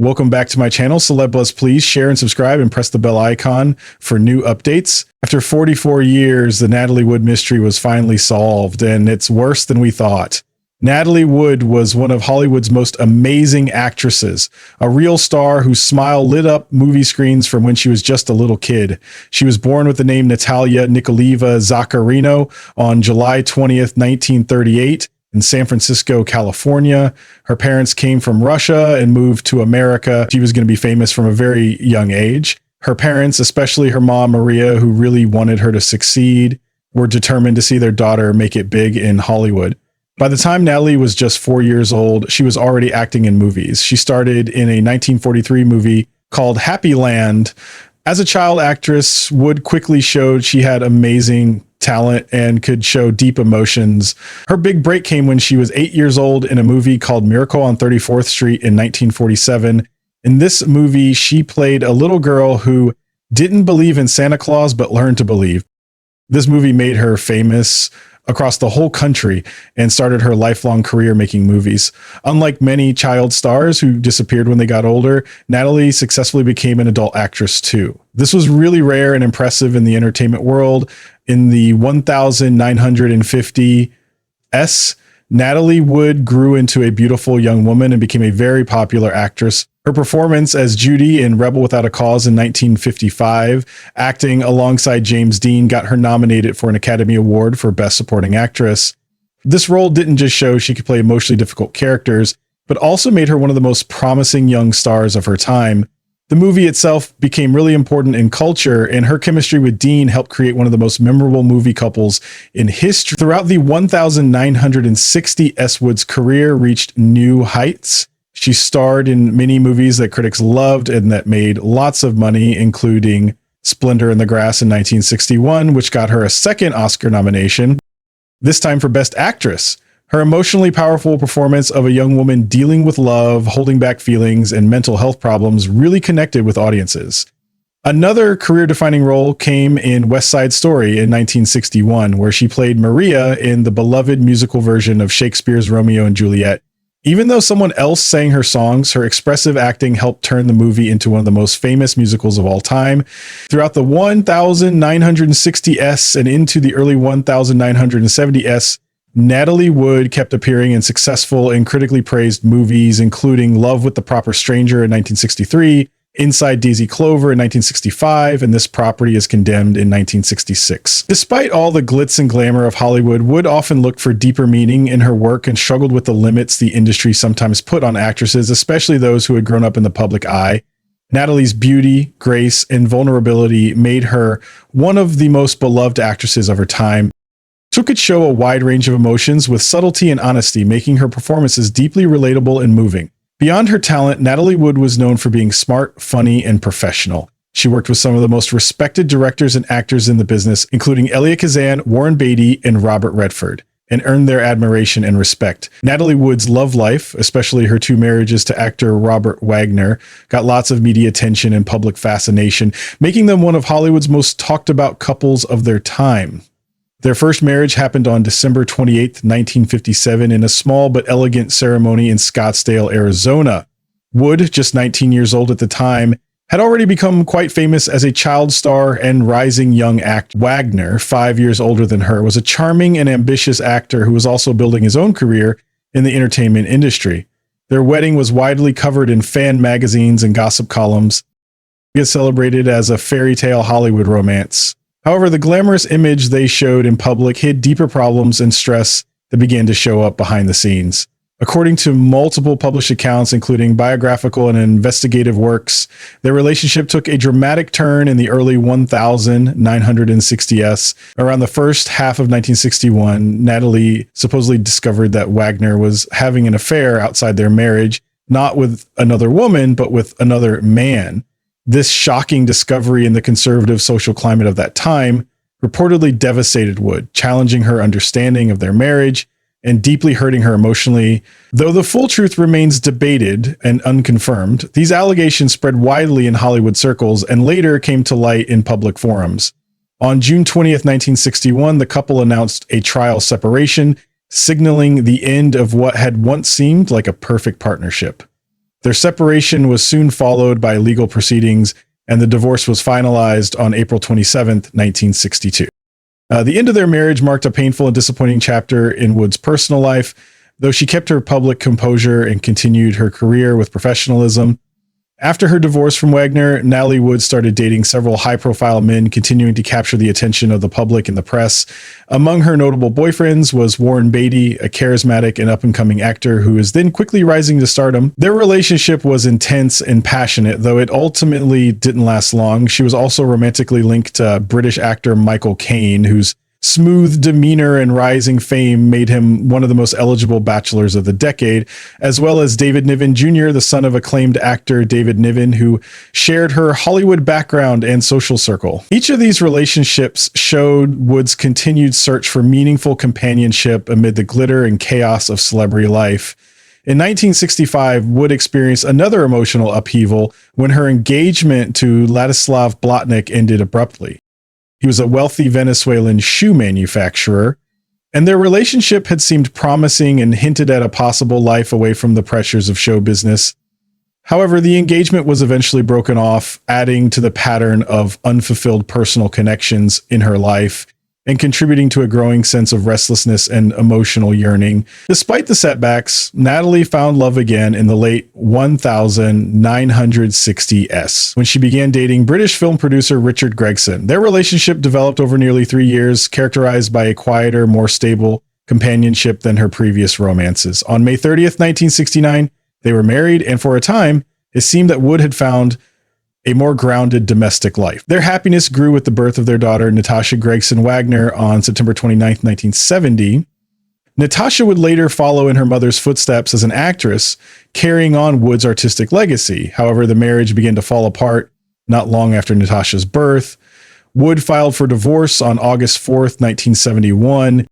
Welcome back to my channel, Celeb Buzz. Please share and subscribe and press the bell icon for new updates. After 44 years, the Natalie Wood mystery was finally solved, and it's worse than we thought. Natalie Wood was one of Hollywood's most amazing actresses, a real star whose smile lit up movie screens from when she was just a little kid. She was born with the name Natalia Nikolaeva Zacharino on July 20th, 1938. In San Francisco, California. Her parents came from Russia and moved to America. She was going to be famous from a very young age. Her parents, especially her mom, Maria, who really wanted her to succeed, were determined to see their daughter make it big in Hollywood. By the time Natalie was just 4 years old, she was already acting in movies. She started in a 1943 movie called Happy Land. As a child actress, Wood quickly showed she had amazing talent and could show deep emotions. Her big break came when she was 8 years old in a movie called Miracle on 34th Street in 1947. In this movie, she played a little girl who didn't believe in Santa Claus but learned to believe. This movie made her famous across the whole country and started her lifelong career making movies. Unlike many child stars who disappeared when they got older, Natalie successfully became an adult actress too. This was really rare and impressive in the entertainment world. In the 1950s, Natalie Wood grew into a beautiful young woman and became a very popular actress. Her performance as Judy in Rebel Without a Cause in 1955, acting alongside James Dean, got her nominated for an Academy Award for Best Supporting Actress. This role didn't just show she could play emotionally difficult characters, but also made her one of the most promising young stars of her time. The movie itself became really important in culture, and her chemistry with Dean helped create one of the most memorable movie couples in history. Throughout the 1,960 Wood's career reached new heights. She starred in many movies that critics loved and that made lots of money, including Splendour in the Grass in 1961, which got her a second Oscar nomination, this time for Best Actress. Her emotionally powerful performance of a young woman dealing with love, holding back feelings, and mental health problems really connected with audiences. Another career-defining role came in West Side Story in 1961, where she played Maria in the beloved musical version of Shakespeare's Romeo and Juliet. Even though someone else sang her songs, her expressive acting helped turn the movie into one of the most famous musicals of all time. Throughout the 1960s and into the early 1970s, Natalie Wood kept appearing in successful and critically praised movies, including Love with the Proper Stranger in 1963, Inside Daisy Clover in 1965, and This Property is Condemned in 1966. Despite all the glitz and glamour of Hollywood, Wood often looked for deeper meaning in her work and struggled with the limits the industry sometimes put on actresses, especially those who had grown up in the public eye. Natalie's beauty, grace, and vulnerability made her one of the most beloved actresses of her time. She could show a wide range of emotions with subtlety and honesty, making her performances deeply relatable and moving. Beyond her talent, Natalie Wood was known for being smart, funny, and professional. She worked with some of the most respected directors and actors in the business, including Elia Kazan, Warren Beatty, and Robert Redford, and earned their admiration and respect. Natalie Wood's love life, especially her two marriages to actor Robert Wagner, got lots of media attention and public fascination, making them one of Hollywood's most talked about couples of their time. Their first marriage happened on December 28, 1957, in a small but elegant ceremony in Scottsdale, Arizona. Wood, just 19 years old at the time, had already become quite famous as a child star and rising young actor. Wagner, 5 years older than her, was a charming and ambitious actor who was also building his own career in the entertainment industry. Their wedding was widely covered in fan magazines and gossip columns. It was celebrated as a fairy tale Hollywood romance. However, the glamorous image they showed in public hid deeper problems and stress that began to show up behind the scenes. According to multiple published accounts, including biographical and investigative works, their relationship took a dramatic turn in the early 1960s. Around the first half of 1961, Natalie supposedly discovered that Wagner was having an affair outside their marriage, not with another woman, but with another man. This shocking discovery in the conservative social climate of that time reportedly devastated Wood, challenging her understanding of their marriage and deeply hurting her emotionally. Though the full truth remains debated and unconfirmed, these allegations spread widely in Hollywood circles and later came to light in public forums. On June 20th, 1961, the couple announced a trial separation, signaling the end of what had once seemed like a perfect partnership. Their separation was soon followed by legal proceedings, and the divorce was finalized on April 27th, 1962. The end of their marriage marked a painful and disappointing chapter in Wood's personal life, though she kept her public composure and continued her career with professionalism. After her divorce from Wagner, Natalie Wood started dating several high-profile men, continuing to capture the attention of the public and the press. Among her notable boyfriends was Warren Beatty, a charismatic and up-and-coming actor who is then quickly rising to stardom. Their relationship was intense and passionate, though it ultimately didn't last long. She was also romantically linked to British actor Michael Caine, whose smooth demeanor and rising fame made him one of the most eligible bachelors of the decade, as well as David Niven Jr., the son of acclaimed actor David Niven, who shared her Hollywood background and social circle. Each of these relationships showed Wood's continued search for meaningful companionship amid the glitter and chaos of celebrity life. In 1965, Wood experienced another emotional upheaval when her engagement to Ladislav Blotnick ended abruptly. He was a wealthy Venezuelan shoe manufacturer, and their relationship had seemed promising and hinted at a possible life away from the pressures of show business. However, the engagement was eventually broken off, adding to the pattern of unfulfilled personal connections in her life and contributing to a growing sense of restlessness and emotional yearning. Despite the setbacks, Natalie found love again in the late 1960s when she began dating British film producer Richard Gregson. Their relationship developed over nearly 3 years, characterized by a quieter, more stable companionship than her previous romances. On May 30th, 1969, they were married, and for a time, it seemed that Wood had found a more grounded domestic life. Their happiness grew with the birth of their daughter, Natasha Gregson Wagner, on September 29th, 1970. Natasha would later follow in her mother's footsteps as an actress, carrying on Wood's artistic legacy. However, the marriage began to fall apart not long after Natasha's birth. Wood filed for divorce on August 4th, 1971.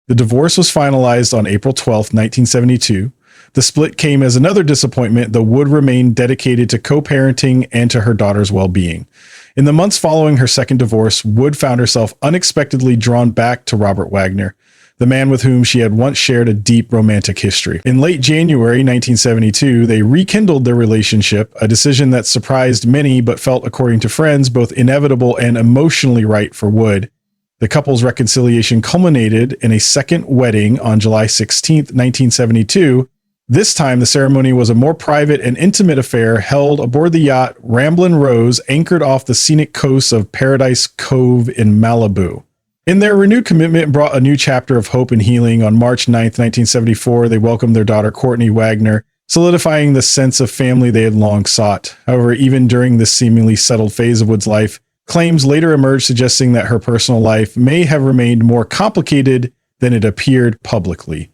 The divorce was finalized on April 12th, 1972. The split came as another disappointment, though Wood remained dedicated to co-parenting and to her daughter's well-being. In the months following her second divorce, Wood found herself unexpectedly drawn back to Robert Wagner, the man with whom she had once shared a deep romantic history. In late January 1972, they rekindled their relationship, a decision that surprised many but felt, according to friends, both inevitable and emotionally right for Wood. The couple's reconciliation culminated in a second wedding on July 16th, 1972. This time, the ceremony was a more private and intimate affair held aboard the yacht Ramblin' Rose, anchored off the scenic coast of Paradise Cove in Malibu. In their renewed commitment brought a new chapter of hope and healing. On March 9th, 1974, they welcomed their daughter Courtney Wagner, solidifying the sense of family they had long sought. However, even during this seemingly settled phase of Wood's life, claims later emerged suggesting that her personal life may have remained more complicated than it appeared publicly.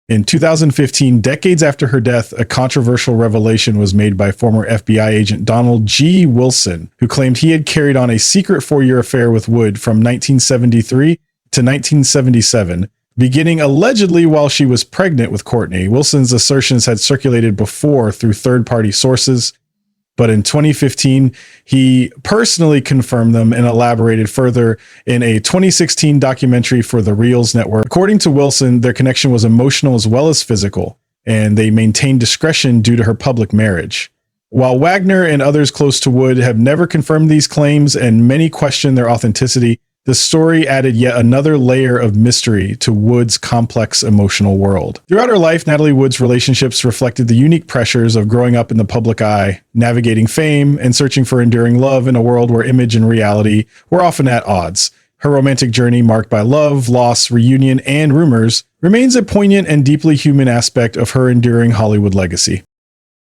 In 2015, decades after her death, a controversial revelation was made by former FBI agent Donald G. Wilson, who claimed he had carried on a secret 4-year affair with Wood from 1973 to 1977, beginning allegedly while she was pregnant with Courtney. Wilson's assertions had circulated before through third-party sources, but in 2015, he personally confirmed them and elaborated further in a 2016 documentary for the Reels Network. According to Wilson, their connection was emotional as well as physical, and they maintained discretion due to her public marriage. While Wagner and others close to Wood have never confirmed these claims and many question their authenticity, the story added yet another layer of mystery to Wood's complex emotional world. Throughout her life, Natalie Wood's relationships reflected the unique pressures of growing up in the public eye, navigating fame, and searching for enduring love in a world where image and reality were often at odds. Her romantic journey, marked by love, loss, reunion, and rumors, remains a poignant and deeply human aspect of her enduring Hollywood legacy.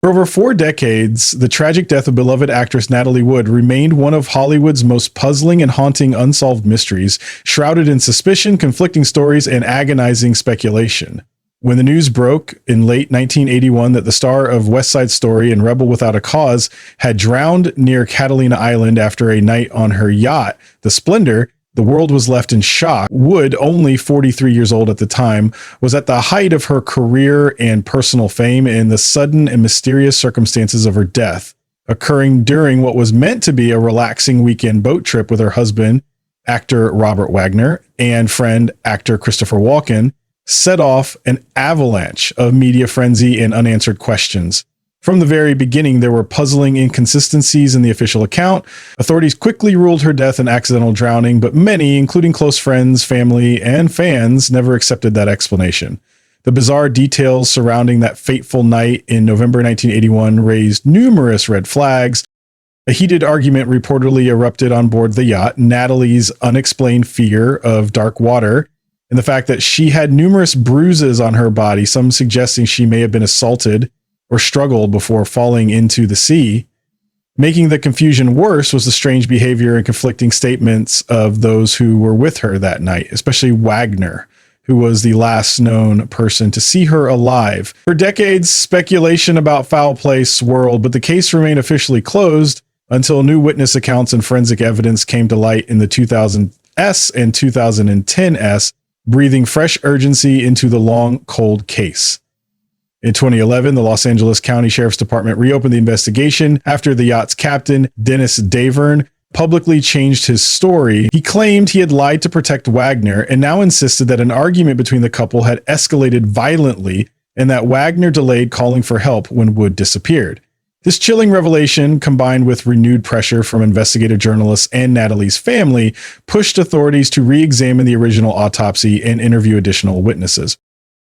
For over 4 decades, the tragic death of beloved actress Natalie Wood remained one of Hollywood's most puzzling and haunting unsolved mysteries, shrouded in suspicion, conflicting stories, and agonizing speculation. When the news broke in late 1981 that the star of West Side Story and Rebel Without a Cause had drowned near Catalina Island after a night on her yacht, the Splendour, the world was left in shock. Wood, only 43 years old at the time, was at the height of her career and personal fame, and the sudden and mysterious circumstances of her death, occurring during what was meant to be a relaxing weekend boat trip with her husband, actor Robert Wagner, and friend, actor Christopher Walken, set off an avalanche of media frenzy and unanswered questions. From the very beginning, there were puzzling inconsistencies in the official account. Authorities quickly ruled her death an accidental drowning, but many, including close friends, family, and fans, never accepted that explanation. The bizarre details surrounding that fateful night in November 1981 raised numerous red flags. A heated argument reportedly erupted on board the yacht, Natalie's unexplained fear of dark water, and the fact that she had numerous bruises on her body, some suggesting she may have been assaulted or struggled before falling into the sea. Making the confusion worse was the strange behavior and conflicting statements of those who were with her that night, especially Wagner, who was the last known person to see her alive. For decades, speculation about foul play swirled, but the case remained officially closed until new witness accounts and forensic evidence came to light in the 2000s and 2010s, breathing fresh urgency into the long, cold case. In 2011, the Los Angeles County Sheriff's Department reopened the investigation after the yacht's captain, Dennis Davern, publicly changed his story. He claimed he had lied to protect Wagner and now insisted that an argument between the couple had escalated violently and that Wagner delayed calling for help when Wood disappeared. This chilling revelation, combined with renewed pressure from investigative journalists and Natalie's family, pushed authorities to re-examine the original autopsy and interview additional witnesses.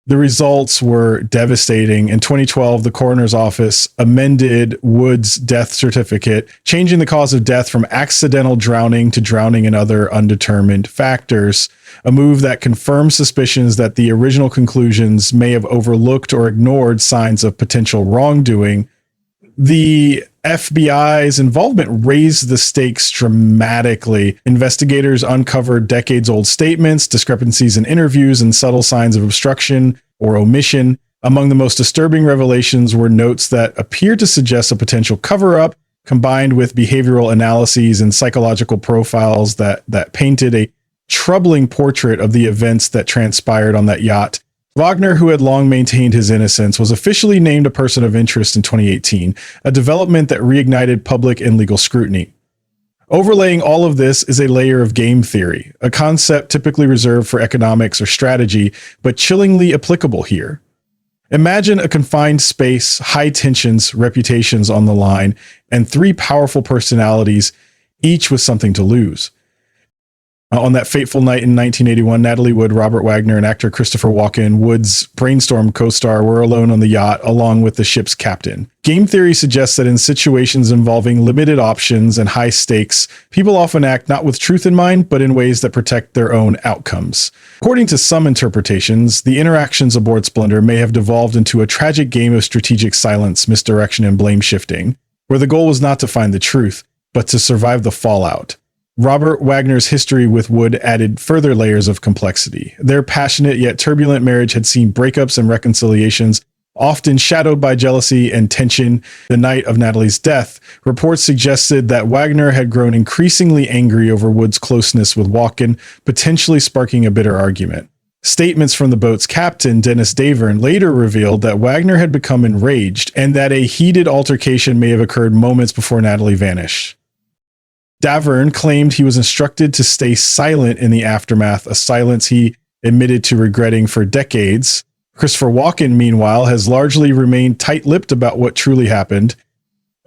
The results were devastating. In 2012, the coroner's office amended Wood's death certificate, changing the cause of death from accidental drowning to drowning and other undetermined factors, a move that confirmed suspicions that the original conclusions may have overlooked or ignored signs of potential wrongdoing. The FBI's involvement raised the stakes dramatically. Investigators uncovered decades-old statements, discrepancies in interviews, and subtle signs of obstruction or omission. Among the most disturbing revelations were notes that appeared to suggest a potential cover-up, combined with behavioral analyses and psychological profiles that painted a troubling portrait of the events that transpired on that yacht. Wagner, who had long maintained his innocence, was officially named a person of interest in 2018, a development that reignited public and legal scrutiny. Overlaying all of this is a layer of game theory, a concept typically reserved for economics or strategy, but chillingly applicable here. Imagine a confined space, high tensions, reputations on the line, and three powerful personalities, each with something to lose. On that fateful night in 1981, Natalie Wood, Robert Wagner, and actor Christopher Walken, Wood's Brainstorm co-star, were alone on the yacht along with the ship's captain. Game theory suggests that in situations involving limited options and high stakes, people often act not with truth in mind, but in ways that protect their own outcomes. According to some interpretations, the interactions aboard Splendour may have devolved into a tragic game of strategic silence, misdirection, and blame shifting, where the goal was not to find the truth, but to survive the fallout. Robert Wagner's history with Wood added further layers of complexity. Their passionate yet turbulent marriage had seen breakups and reconciliations, often shadowed by jealousy and tension. The night of Natalie's death, reports suggested that Wagner had grown increasingly angry over Wood's closeness with Walken, potentially sparking a bitter argument. Statements from the boat's captain, Dennis Davern, later revealed that Wagner had become enraged and that a heated altercation may have occurred moments before Natalie vanished. Davern claimed he was instructed to stay silent in the aftermath, a silence he admitted to regretting for decades. Christopher Walken, meanwhile, has largely remained tight-lipped about what truly happened,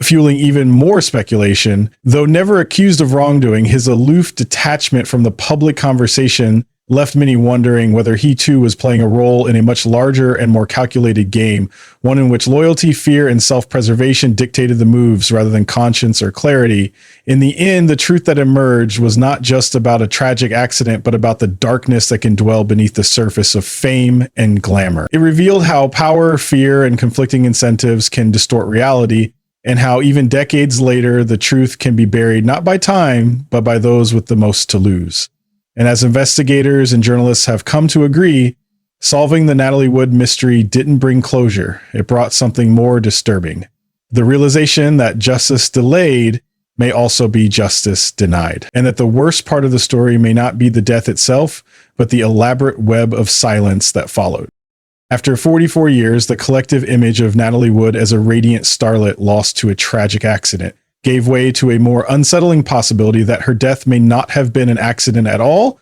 fueling even more speculation. Though never accused of wrongdoing, his aloof detachment from the public conversation left many wondering whether he too was playing a role in a much larger and more calculated game, one in which loyalty, fear, and self-preservation dictated the moves rather than conscience or clarity. In the end, the truth that emerged was not just about a tragic accident, but about the darkness that can dwell beneath the surface of fame and glamour. It revealed how power, fear, and conflicting incentives can distort reality, and how even decades later, the truth can be buried not by time, but by those with the most to lose. And as investigators and journalists have come to agree, solving the Natalie Wood mystery didn't bring closure. It brought something more disturbing. The realization that justice delayed may also be justice denied, and that the worst part of the story may not be the death itself, but the elaborate web of silence that followed. After 44 years, the collective image of Natalie Wood as a radiant starlet lost to a tragic accident gave way to a more unsettling possibility that her death may not have been an accident at all,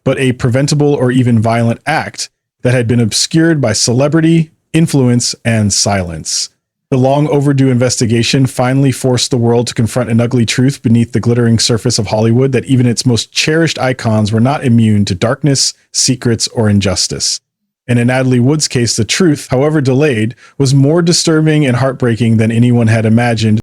but a preventable or even violent act that had been obscured by celebrity, influence, and silence. The long overdue investigation finally forced the world to confront an ugly truth beneath the glittering surface of Hollywood, that even its most cherished icons were not immune to darkness, secrets, or injustice. And in Natalie Wood's case, the truth, however delayed, was more disturbing and heartbreaking than anyone had imagined,